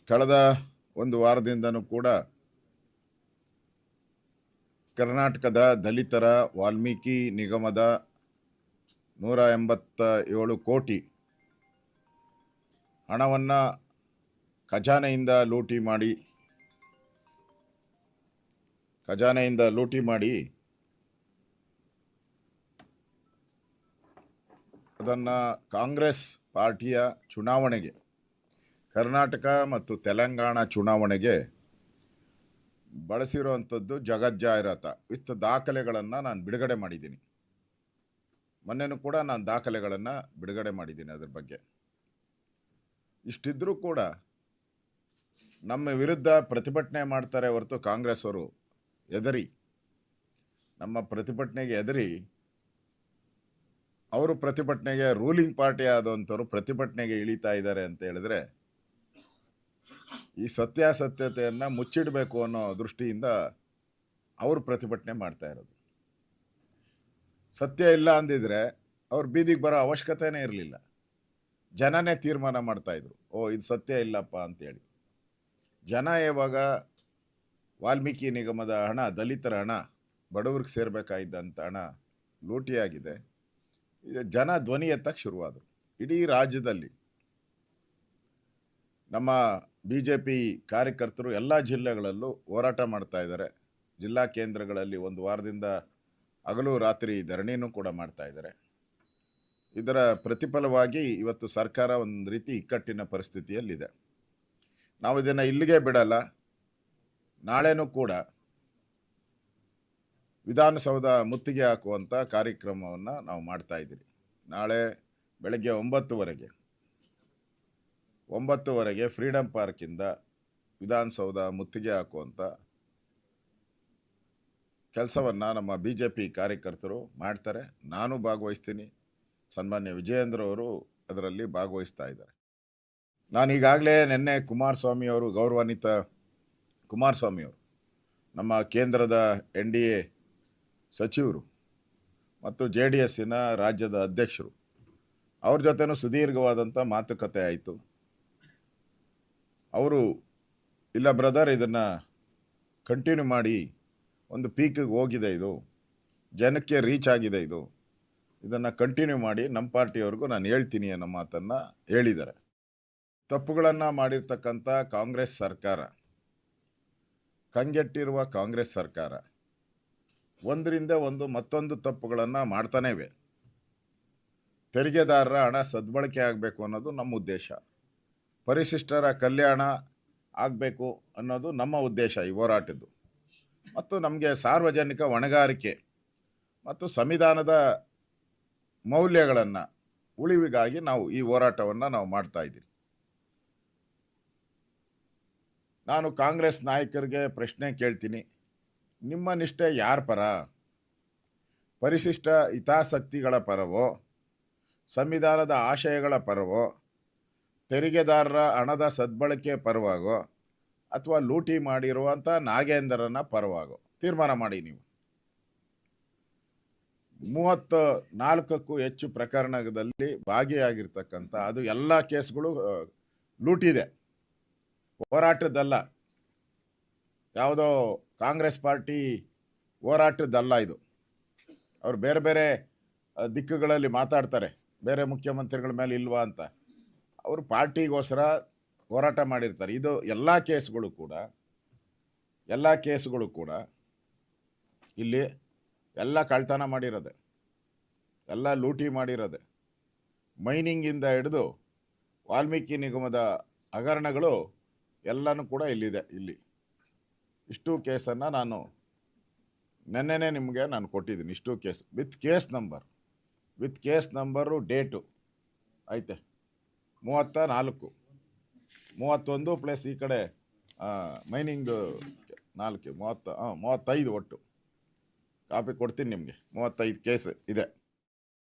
ಕಳೆದ ಒಂದು ವಾರದಿಂದನೂ ಕೂಡ ಕರ್ನಾಟಕದ ದಲಿತರ ವಾಲ್ಮೀಕಿ ನಿಗಮದ 187 ಕೋಟಿ ಹಣವನ್ನು ಖಜಾನೆಯಿಂದ ಲೂಟಿ ಮಾಡಿ ಅದನ್ನು ಕಾಂಗ್ರೆಸ್ ಪಾರ್ಟಿಯ ಚುನಾವಣೆಗೆ, ಕರ್ನಾಟಕ ಮತ್ತು ತೆಲಂಗಾಣ ಚುನಾವಣೆಗೆ ಬಳಸಿರುವಂಥದ್ದು ಜಗಜ್ಜಾಹಿರಾತ ವಿತ್ ದಾಖಲೆಗಳನ್ನು ನಾನು ಬಿಡುಗಡೆ ಮಾಡಿದ್ದೀನಿ. ಮೊನ್ನೆನೂ ಕೂಡ ನಾನು ದಾಖಲೆಗಳನ್ನು ಬಿಡುಗಡೆ ಮಾಡಿದ್ದೀನಿ. ಅದ್ರ ಬಗ್ಗೆ ಇಷ್ಟಿದ್ರೂ ಕೂಡ ನಮ್ಮ ವಿರುದ್ಧ ಪ್ರತಿಭಟನೆ ಮಾಡ್ತಾರೆ ಹೊರತು ಕಾಂಗ್ರೆಸ್ ಅವರು ನಮ್ಮ ಪ್ರತಿಭಟನೆಗೆ ಹೆದರಿ ಅವರು ಪ್ರತಿಭಟನೆಗೆ ರೂಲಿಂಗ್ ಪಾರ್ಟಿ ಆದಂಥವ್ರು ಪ್ರತಿಭಟನೆಗೆ ಇಳಿತಾ ಇದ್ದಾರೆ ಅಂತ ಹೇಳಿದ್ರೆ ಈ ಸತ್ಯಾಸತ್ಯತೆಯನ್ನು ಮುಚ್ಚಿಡಬೇಕು ಅನ್ನೋ ದೃಷ್ಟಿಯಿಂದ ಅವರು ಪ್ರತಿಭಟನೆ ಮಾಡ್ತಾ ಇರೋದು. ಸತ್ಯ ಇಲ್ಲ ಅಂದಿದ್ರೆ ಅವ್ರು ಬೀದಿಗೆ ಬರೋ ಅವಶ್ಯಕತೆನೇ ಇರಲಿಲ್ಲ. ಜನನೇ ತೀರ್ಮಾನ ಮಾಡ್ತಾಯಿದ್ರು, ಇದು ಸತ್ಯ ಇಲ್ಲಪ್ಪ ಅಂತೇಳಿ. ಜನ ಯಾವಾಗ ವಾಲ್ಮೀಕಿ ನಿಗಮದ ಹಣ, ದಲಿತರ ಹಣ, ಬಡವ್ರಿಗೆ ಸೇರಬೇಕಾಗಿದ್ದಂಥ ಹಣ ಲೂಟಿಯಾಗಿದೆ, ಜನ ಧ್ವನಿ ಎತ್ತಕ್ಕೆ ಶುರುವಾದರು. ಇಡೀ ರಾಜ್ಯದಲ್ಲಿ ನಮ್ಮ BJP ಕಾರ್ಯಕರ್ತರು ಎಲ್ಲ ಜಿಲ್ಲೆಗಳಲ್ಲೂ ಹೋರಾಟ ಮಾಡ್ತಾ ಇದ್ದಾರೆ. ಜಿಲ್ಲಾ ಕೇಂದ್ರಗಳಲ್ಲಿ ಒಂದು ವಾರದಿಂದ ಹಗಲು ರಾತ್ರಿ ಧರಣಿನೂ ಕೂಡ ಮಾಡ್ತಾ ಇದ್ದಾರೆ. ಇದರ ಪ್ರತಿಫಲವಾಗಿ ಇವತ್ತು ಸರ್ಕಾರ ಒಂದು ರೀತಿ ಇಕ್ಕಟ್ಟಿನ ಪರಿಸ್ಥಿತಿಯಲ್ಲಿದೆ. ನಾವು ಇದನ್ನು ಇಲ್ಲಿಗೆ ಬಿಡಲ್ಲ. ನಾಳೆನೂ ಕೂಡ ವಿಧಾನಸೌಧ ಮುತ್ತಿಗೆ ಹಾಕುವಂಥ ಕಾರ್ಯಕ್ರಮವನ್ನು ನಾವು ಮಾಡ್ತಾ ಇದ್ದೀವಿ. ನಾಳೆ ಬೆಳಗ್ಗೆ 9:00ವರೆಗೆ ಫ್ರೀಡಮ್ ಪಾರ್ಕಿಂದ ವಿಧಾನಸೌಧ ಮುತ್ತಿಗೆ ಹಾಕುವಂಥ ಕೆಲಸವನ್ನು ನಮ್ಮ BJP ಕಾರ್ಯಕರ್ತರು ಮಾಡ್ತಾರೆ. ನಾನು ಭಾಗವಹಿಸ್ತೀನಿ. ಸನ್ಮಾನ್ಯ ವಿಜಯೇಂದ್ರ ಅವರು ಅದರಲ್ಲಿ ಭಾಗವಹಿಸ್ತಾ ಇದ್ದಾರೆ. ನಾನು ಈಗಾಗಲೇ ನಿನ್ನೆ ಗೌರವಾನ್ವಿತ ಕುಮಾರಸ್ವಾಮಿ ಅವರು, ನಮ್ಮ ಕೇಂದ್ರದ NDA ಸಚಿವರು ಮತ್ತು JDSನ ರಾಜ್ಯದ ಅಧ್ಯಕ್ಷರು, ಅವ್ರ ಜೊತೆನೂ ಸುದೀರ್ಘವಾದಂಥ ಮಾತುಕತೆ ಆಯಿತು. ಅವರು ಇಲ್ಲ ಬ್ರದರ್, ಇದನ್ನು ಕಂಟಿನ್ಯೂ ಮಾಡಿ, ಒಂದು ಪೀಕಿಗೆ ಹೋಗಿದೆ, ಇದು ಜನಕ್ಕೆ ರೀಚ್ ಆಗಿದೆ, ಇದನ್ನು ಕಂಟಿನ್ಯೂ ಮಾಡಿ, ನಮ್ಮ ಪಾರ್ಟಿಯವ್ರಿಗೂ ನಾನು ಹೇಳ್ತೀನಿ ಅನ್ನೋ ಮಾತನ್ನು ಹೇಳಿದ್ದಾರೆ. ತಪ್ಪುಗಳನ್ನು ಮಾಡಿರ್ತಕ್ಕಂಥ ಕಾಂಗ್ರೆಸ್ ಸರ್ಕಾರ, ಕಂಗೆಟ್ಟಿರುವ ಕಾಂಗ್ರೆಸ್ ಸರ್ಕಾರ ಒಂದರಿಂದ ಒಂದು ಮತ್ತೊಂದು ತಪ್ಪುಗಳನ್ನು ಮಾಡ್ತಾನೇ ಇವೆ. ತೆರಿಗೆದಾರರ ಹಣ ಸದ್ಬಳಕೆ ಆಗಬೇಕು ಅನ್ನೋದು ನಮ್ಮ ಉದ್ದೇಶ. ಪರಿಶಿಷ್ಟರ ಕಲ್ಯಾಣ ಆಗಬೇಕು ಅನ್ನೋದು ನಮ್ಮ ಉದ್ದೇಶ ಈ ಹೋರಾಟದ್ದು. ಮತ್ತು ನಮಗೆ ಸಾರ್ವಜನಿಕ ಹೊಣೆಗಾರಿಕೆ ಮತ್ತು ಸಂವಿಧಾನದ ಮೌಲ್ಯಗಳನ್ನು ಉಳಿವಿಗಾಗಿ ನಾವು ಈ ಹೋರಾಟವನ್ನು ನಾವು ಮಾಡ್ತಾ ಇದ್ದೀವಿ. ನಾನು ಕಾಂಗ್ರೆಸ್ ನಾಯಕರಿಗೆ ಪ್ರಶ್ನೆ ಕೇಳ್ತೀನಿ, ನಿಮ್ಮ ನಿಷ್ಠೆ ಯಾರ ಪರ? ಪರಿಶಿಷ್ಟ ಹಿತಾಸಕ್ತಿಗಳ ಪರವೋ, ಸಂವಿಧಾನದ ಆಶಯಗಳ ಪರವೋ, ತೆರಿಗೆದಾರರ ಹಣದ ಸದ್ಬಳಕೆ ಪರವಾಗೋ, ಅಥವಾ ಲೂಟಿ ಮಾಡಿರುವಂಥ ನಾಗೇಂದ್ರನ ಪರವಾಗೋ ತೀರ್ಮಾನ ಮಾಡಿ. ನೀವು 34ಕ್ಕೂ ಹೆಚ್ಚು ಪ್ರಕರಣದಲ್ಲಿ ಭಾಗಿಯಾಗಿರ್ತಕ್ಕಂಥ, ಅದು ಎಲ್ಲ ಕೇಸ್ಗಳು ಲೂಟಿದೆ, ಹೋರಾಟದ್ದಲ್ಲ, ಯಾವುದೋ ಕಾಂಗ್ರೆಸ್ ಪಾರ್ಟಿ ಹೋರಾಟದ್ದಲ್ಲ ಇದು. ಅವರು ಬೇರೆ ಬೇರೆ ದಿಕ್ಕುಗಳಲ್ಲಿ ಮಾತಾಡ್ತಾರೆ, ಬೇರೆ ಮುಖ್ಯಮಂತ್ರಿಗಳ ಮೇಲೆ ಇಲ್ವಾ ಅಂತ. ಅವರು ಪಾರ್ಟಿಗೋಸ್ಕರ ಹೋರಾಟ ಮಾಡಿರ್ತಾರೆ. ಇದು ಎಲ್ಲ ಕೇಸುಗಳು ಕೂಡ ಇಲ್ಲಿ ಎಲ್ಲ ಕಳ್ತನ ಮಾಡಿರೋದೆ, ಎಲ್ಲ ಲೂಟಿ ಮಾಡಿರೋದೆ. ಮೈನಿಂಗಿಂದ ಹಿಡಿದು ವಾಲ್ಮೀಕಿ ನಿಗಮದ ಹಗರಣಗಳು ಎಲ್ಲನೂ ಕೂಡ ಇಲ್ಲಿದೆ. ಇಷ್ಟು ಕೇಸನ್ನು ನಾನು ನೆನ್ನೆನೇ ನಿಮಗೆ ನಾನು ಕೊಟ್ಟಿದ್ದೀನಿ. ಇಷ್ಟು case with case number date ಐತೆ. 34, 31 ಪ್ಲಸ್ ಈ ಕಡೆ ಮೈನಿಂಗ್ 4, 35 ಒಟ್ಟು ಕಾಪಿ ಕೊಡ್ತೀನಿ ನಿಮಗೆ. 35 ಕೇಸ್ ಇದೆ.